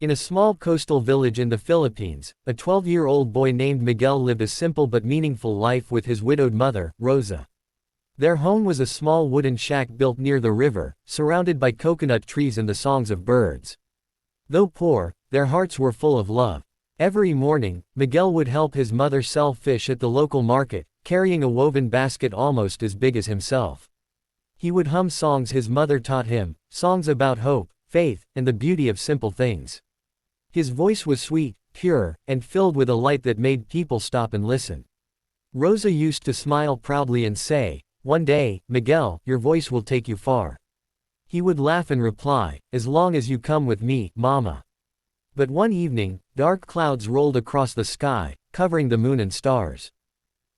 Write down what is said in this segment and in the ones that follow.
In a small coastal village in the Philippines, a 12-year-old boy named Miguel lived a simple but meaningful life with his widowed mother, Rosa. Their home was a small wooden shack built near the river, surrounded by coconut trees and the songs of birds. Though poor, their hearts were full of love. Every morning, Miguel would help his mother sell fish at the local market, carrying a woven basket almost as big as himself. He would hum songs his mother taught him, songs about hope, faith, and the beauty of simple things. His voice was sweet, pure, and filled with a light that made people stop and listen. Rosa used to smile proudly and say, "One day, Miguel, your voice will take you far." He would laugh and reply, "As long as you come with me, Mama." But one evening, dark clouds rolled across the sky, covering the moon and stars.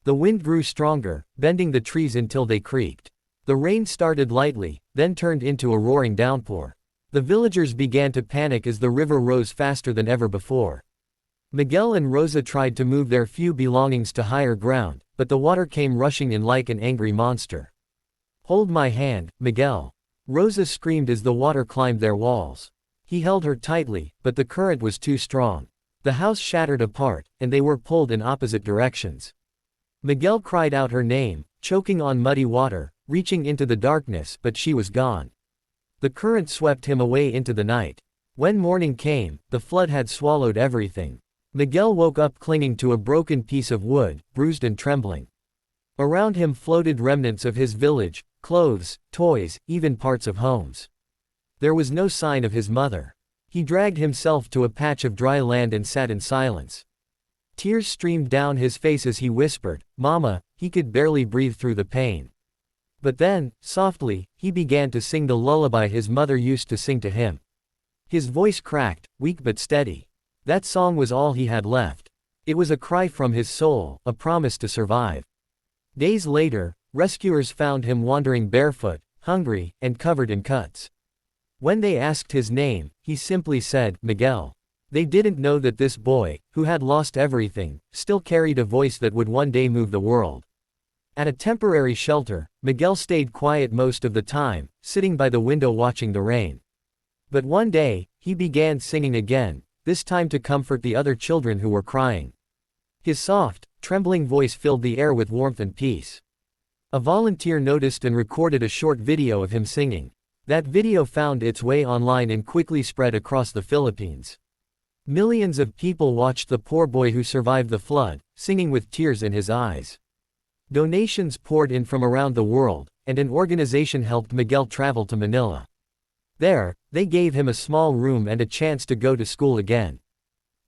The wind grew stronger, bending the trees until they creaked. The rain started lightly, then turned into a roaring downpour. The villagers began to panic as the river rose faster than ever before. Miguel and Rosa tried to move their few belongings to higher ground, but the water came rushing in like an angry monster. "Hold my hand, Miguel," Rosa screamed as the water climbed their walls. He held her tightly, but the current was too strong. The house shattered apart, and they were pulled in opposite directions. Miguel cried out her name, choking on muddy water, reaching into the darkness, but she was gone. The current swept him away into the night. When morning came, the flood had swallowed everything. Miguel woke up clinging to a broken piece of wood, bruised and trembling. Around him floated remnants of his village, clothes, toys, even parts of homes. There was no sign of his mother. He dragged himself to a patch of dry land and sat in silence. Tears streamed down his face as he whispered, "Mama." He could barely breathe through the pain. But then, softly, he began to sing the lullaby his mother used to sing to him. His voice cracked, weak but steady. That song was all he had left. It was a cry from his soul, a promise to survive. Days later, rescuers found him wandering barefoot, hungry, and covered in cuts. When they asked his name, he simply said, "Miguel." They didn't know that this boy, who had lost everything, still carried a voice that would one day move the world. At a temporary shelter, Miguel stayed quiet most of the time, sitting by the window watching the rain. But one day, he began singing again, this time to comfort the other children who were crying. His soft, trembling voice filled the air with warmth and peace. A volunteer noticed and recorded a short video of him singing. That video found its way online and quickly spread across the Philippines. Millions of people watched the poor boy who survived the flood, singing with tears in his eyes. Donations poured in from around the world, and an organization helped Miguel travel to Manila. There, they gave him a small room and a chance to go to school again.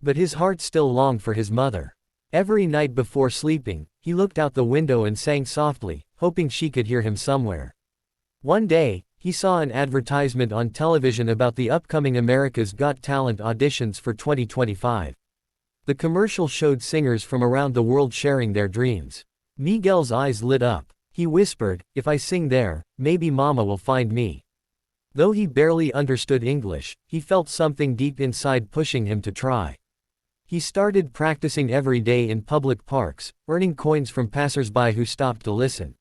But his heart still longed for his mother. Every night before sleeping, he looked out the window and sang softly, hoping she could hear him somewhere. One day, he saw an advertisement on television about the upcoming America's Got Talent auditions for 2025. The commercial showed singers from around the world sharing their dreams. Miguel's eyes lit up. He whispered, "If I sing there, maybe Mama will find me." Though he barely understood English, he felt something deep inside pushing him to try. He started practicing every day in public parks, earning coins from passers-by who stopped to listen.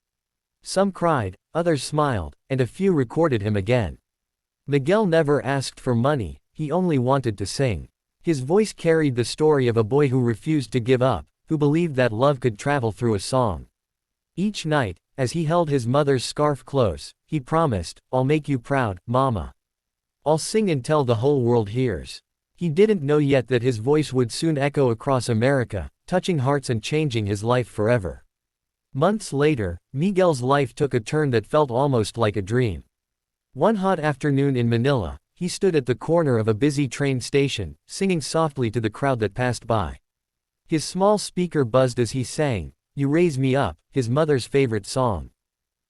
Some cried, others smiled, and a few recorded him again. Miguel never asked for money, he only wanted to sing. His voice carried the story of a boy who refused to give up, who believed that love could travel through a song. Each night, as he held his mother's scarf close, he promised, "I'll make you proud, Mama. I'll sing until the whole world hears." He didn't know yet that his voice would soon echo across America, touching hearts and changing his life forever. Months later, Miguel's life took a turn that felt almost like a dream. One hot afternoon in Manila, he stood at the corner of a busy train station, singing softly to the crowd that passed by. His small speaker buzzed as he sang, "You Raise Me Up," his mother's favorite song.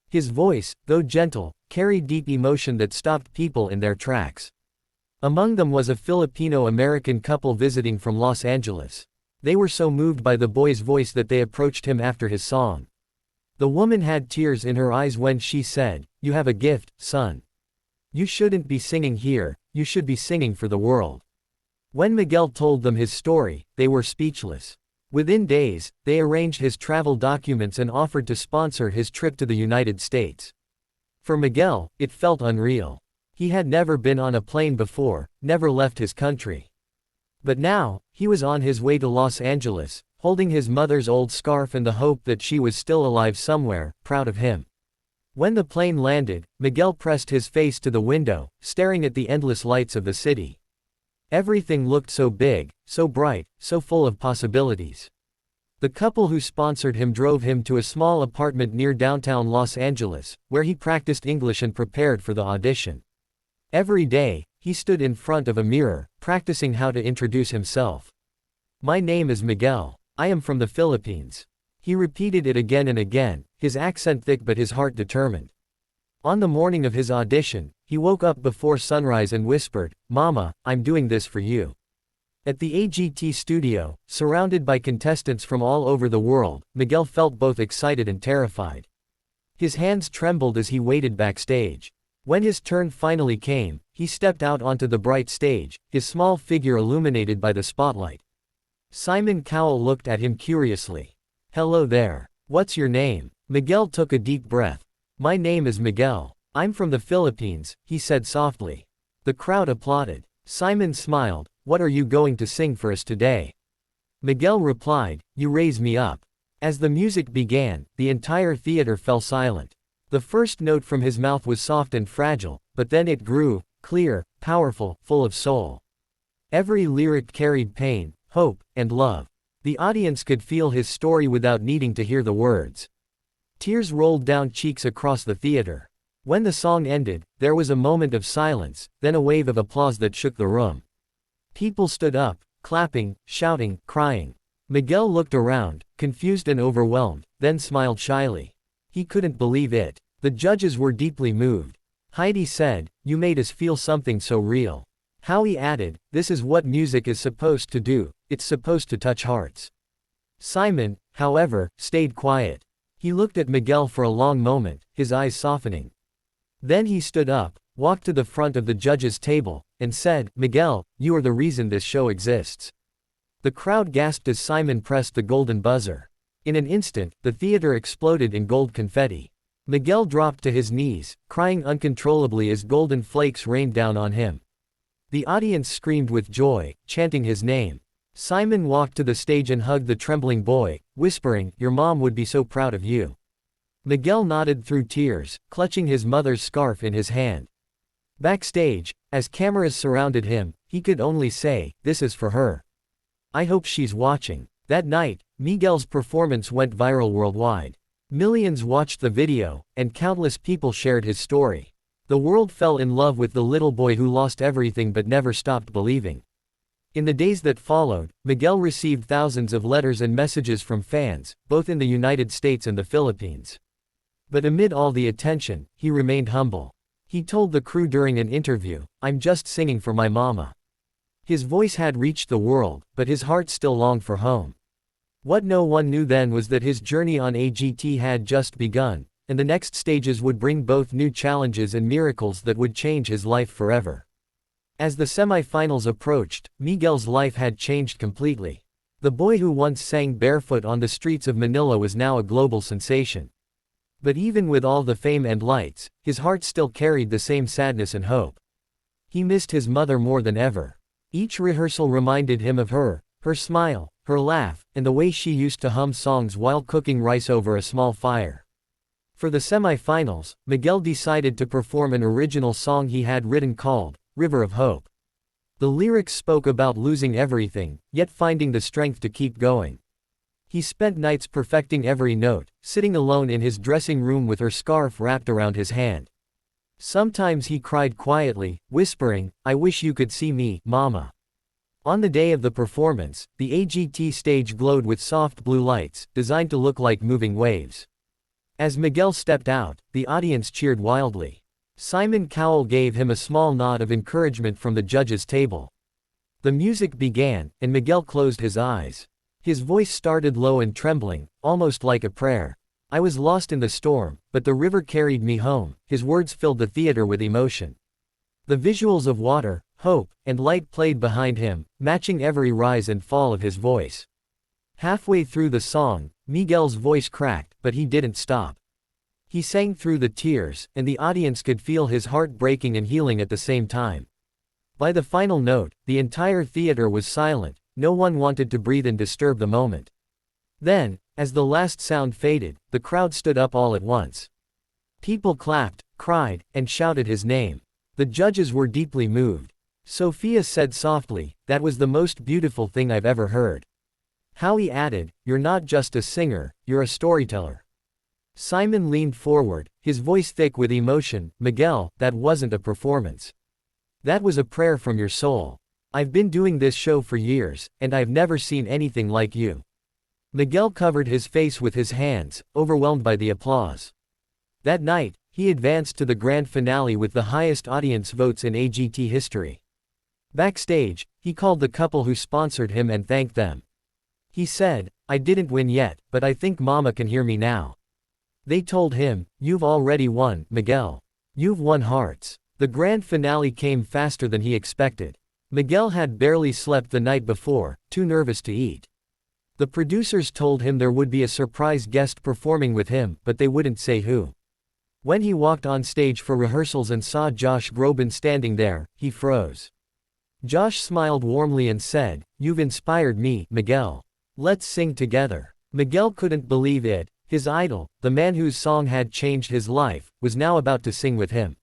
His voice, though gentle, carried deep emotion that stopped people in their tracks. Among them was a Filipino-American couple visiting from Los Angeles. They were so moved by the boy's voice that they approached him after his song. The woman had tears in her eyes when she said, "You have a gift, son. You shouldn't be singing here, you should be singing for the world." When Miguel told them his story, they were speechless. Within days, they arranged his travel documents and offered to sponsor his trip to the United States. For Miguel, it felt unreal. He had never been on a plane before, never left his country. But now, he was on his way to Los Angeles, holding his mother's old scarf and the hope that she was still alive somewhere, proud of him. When the plane landed, Miguel pressed his face to the window, staring at the endless lights of the city. Everything looked so big, so bright, so full of possibilities. The couple who sponsored him drove him to a small apartment near downtown Los Angeles, where he practiced English and prepared for the audition. Every day, he stood in front of a mirror, practicing how to introduce himself. "My name is Miguel. I am from the Philippines." He repeated it again and again, his accent thick but his heart determined. On the morning of his audition, he woke up before sunrise and whispered, "Mama, I'm doing this for you." At the AGT studio, surrounded by contestants from all over the world, Miguel felt both excited and terrified. His hands trembled as he waited backstage. When his turn finally came, he stepped out onto the bright stage, his small figure illuminated by the spotlight. Simon Cowell looked at him curiously. "Hello there. What's your name?" Miguel took a deep breath. "My name is Miguel. I'm from the Philippines," he said softly. The crowd applauded. Simon smiled. "What are you going to sing for us today?" Miguel replied, "You Raise Me Up." As the music began, the entire theater fell silent. The first note from his mouth was soft and fragile, but then it grew, clear, powerful, full of soul. Every lyric carried pain, hope, and love. The audience could feel his story without needing to hear the words. Tears rolled down cheeks across the theater. When the song ended, there was a moment of silence, then a wave of applause that shook the room. People stood up, clapping, shouting, crying. Miguel looked around, confused and overwhelmed, then smiled shyly. He couldn't believe it. The judges were deeply moved. Heidi said, "You made us feel something so real." Howie added, "This is what music is supposed to do, it's supposed to touch hearts." Simon, however, stayed quiet. He looked at Miguel for a long moment, his eyes softening. Then he stood up, walked to the front of the judges' table, and said, "Miguel, you are the reason this show exists." The crowd gasped as Simon pressed the golden buzzer. In an instant, the theater exploded in gold confetti. Miguel dropped to his knees, crying uncontrollably as golden flakes rained down on him. The audience screamed with joy, chanting his name. Simon walked to the stage and hugged the trembling boy, whispering, "Your mom would be so proud of you." Miguel nodded through tears, clutching his mother's scarf in his hand. Backstage, as cameras surrounded him, he could only say, "This is for her. I hope she's watching." That night, Miguel's performance went viral worldwide. Millions watched the video, and countless people shared his story. The world fell in love with the little boy who lost everything but never stopped believing. In the days that followed, Miguel received thousands of letters and messages from fans, both in the United States and the Philippines. But amid all the attention, he remained humble. He told the crew during an interview, "I'm just singing for my mama." His voice had reached the world, but his heart still longed for home. What no one knew then was that his journey on AGT had just begun, and the next stages would bring both new challenges and miracles that would change his life forever. As the semi-finals approached, Miguel's life had changed completely. The boy who once sang barefoot on the streets of Manila was now a global sensation. But even with all the fame and lights, his heart still carried the same sadness and hope. He missed his mother more than ever. Each rehearsal reminded him of her smile, her laugh, and the way she used to hum songs while cooking rice over a small fire. For the semi-finals, Miguel decided to perform an original song he had written called River of Hope. The lyrics spoke about losing everything, yet finding the strength to keep going. He spent nights perfecting every note, sitting alone in his dressing room with her scarf wrapped around his hand. Sometimes he cried quietly, whispering, "I wish you could see me, Mama." On the day of the performance, the AGT stage glowed with soft blue lights, designed to look like moving waves. As Miguel stepped out, the audience cheered wildly. Simon Cowell gave him a small nod of encouragement from the judges' table. The music began, and Miguel closed his eyes. His voice started low and trembling, almost like a prayer. "I was lost in the storm, but the river carried me home." His words filled the theater with emotion. The visuals of water, hope, and light played behind him, matching every rise and fall of his voice. Halfway through the song, Miguel's voice cracked, but he didn't stop. He sang through the tears, and the audience could feel his heart breaking and healing at the same time. By the final note, the entire theater was silent, no one wanted to breathe and disturb the moment. Then, as the last sound faded, the crowd stood up all at once. People clapped, cried, and shouted his name. The judges were deeply moved. Sophia said softly, "That was the most beautiful thing I've ever heard." Howie added, "You're not just a singer, you're a storyteller." Simon leaned forward, his voice thick with emotion. "Miguel, that wasn't a performance. That was a prayer from your soul. I've been doing this show for years, and I've never seen anything like you." Miguel covered his face with his hands, overwhelmed by the applause. That night, he advanced to the grand finale with the highest audience votes in AGT history. Backstage, he called the couple who sponsored him and thanked them. He said, "I didn't win yet, but I think Mama can hear me now." They told him, "You've already won, Miguel. You've won hearts." The grand finale came faster than he expected. Miguel had barely slept the night before, too nervous to eat. The producers told him there would be a surprise guest performing with him, but they wouldn't say who. When he walked on stage for rehearsals and saw Josh Groban standing there, he froze. Josh smiled warmly and said, "You've inspired me, Miguel. Let's sing together." Miguel couldn't believe it. His idol, the man whose song had changed his life, was now about to sing with him.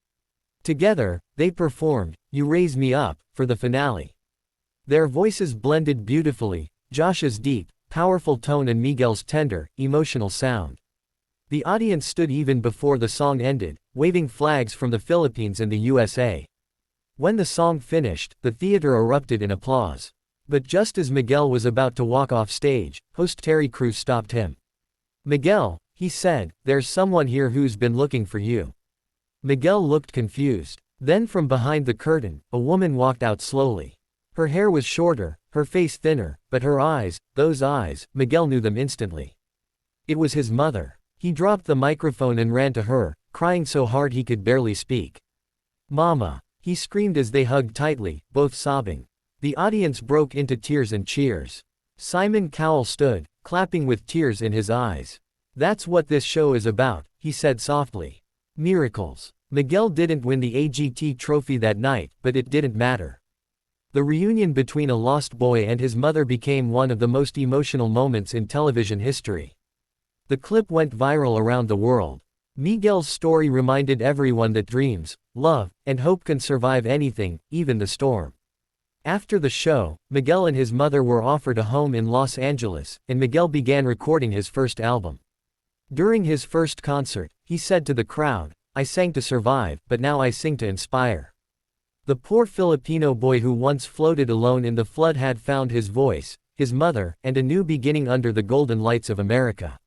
Together, they performed, "You Raise Me Up," for the finale. Their voices blended beautifully, Josh's deep, powerful tone and Miguel's tender, emotional sound. The audience stood even before the song ended, waving flags from the Philippines and the USA. When the song finished, the theater erupted in applause. But just as Miguel was about to walk off stage, host Terry Crews stopped him. "Miguel," he said, "there's someone here who's been looking for you." Miguel looked confused. Then from behind the curtain, a woman walked out slowly. Her hair was shorter, her face thinner, but her eyes, those eyes, Miguel knew them instantly. It was his mother. He dropped the microphone and ran to her, crying so hard he could barely speak. "Mama!" he screamed as they hugged tightly, both sobbing. The audience broke into tears and cheers. Simon Cowell stood, clapping with tears in his eyes. "That's what this show is about," he said softly. "Miracles." Miguel didn't win the AGT trophy that night, but it didn't matter. The reunion between a lost boy and his mother became one of the most emotional moments in television history. The clip went viral around the world. Miguel's story reminded everyone that dreams, love, and hope can survive anything, even the storm. After the show, Miguel and his mother were offered a home in Los Angeles, and Miguel began recording his first album. During his first concert, he said to the crowd, "I sang to survive, but now I sing to inspire." The poor Filipino boy who once floated alone in the flood had found his voice, his mother, and a new beginning under the golden lights of America.